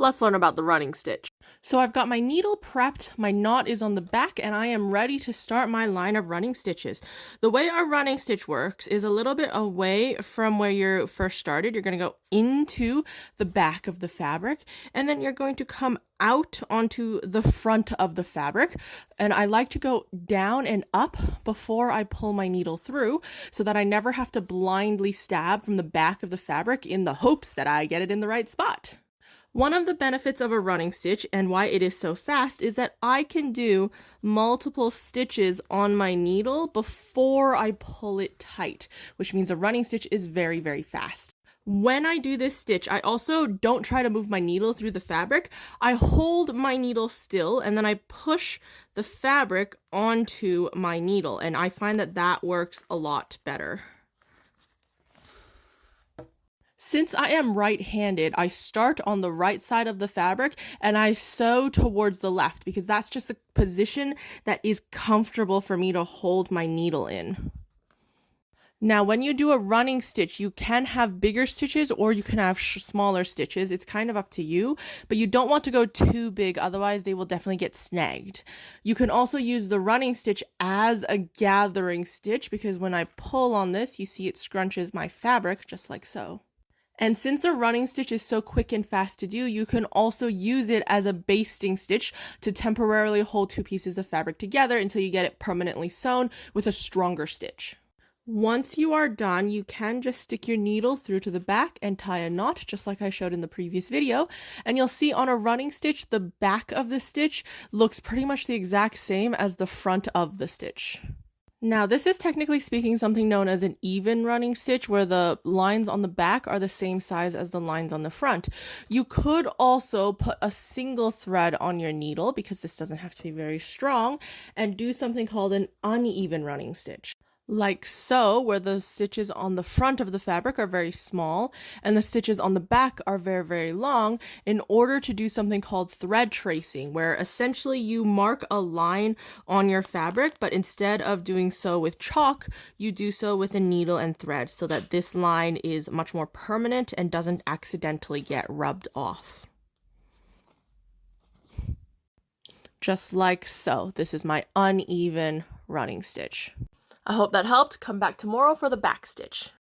Let's learn about the running stitch. So I've got my needle prepped, my knot is on the back, and I am ready to start my line of running stitches. The way our running stitch works is a little bit away from where you first started. You're going to go into the back of the fabric, and then you're going to come out onto the front of the fabric. And I like to go down and up before I pull my needle through so that I never have to blindly stab from the back of the fabric in the hopes that I get it in the right spot. One of the benefits of a running stitch and why it is so fast is that I can do multiple stitches on my needle before I pull it tight, which means a running stitch is very, very fast. When I do this stitch, I also don't try to move my needle through the fabric. I hold my needle still and then I push the fabric onto my needle, and I find that that works a lot better. Since I am right-handed, I start on the right side of the fabric and I sew towards the left because that's just a position that is comfortable for me to hold my needle in. Now, when you do a running stitch, you can have bigger stitches or you can have smaller stitches. It's kind of up to you, but you don't want to go too big, otherwise they will definitely get snagged. You can also use the running stitch as a gathering stitch because when I pull on this, you see it scrunches my fabric just like so. And since a running stitch is so quick and fast to do, you can also use it as a basting stitch to temporarily hold two pieces of fabric together until you get it permanently sewn with a stronger stitch. Once you are done, you can just stick your needle through to the back and tie a knot, just like I showed in the previous video. And you'll see on a running stitch, the back of the stitch looks pretty much the exact same as the front of the stitch. Now, this is technically speaking something known as an even running stitch, where the lines on the back are the same size as the lines on the front. You could also put a single thread on your needle, because this doesn't have to be very strong, and do something called an uneven running stitch. Like so, where the stitches on the front of the fabric are very small and the stitches on the back are very, very long, in order to do something called thread tracing, where essentially you mark a line on your fabric, but instead of doing so with chalk, you do so with a needle and thread so that this line is much more permanent and doesn't accidentally get rubbed off. Just like so. This is my uneven running stitch. I hope that helped. Come back tomorrow for the back stitch.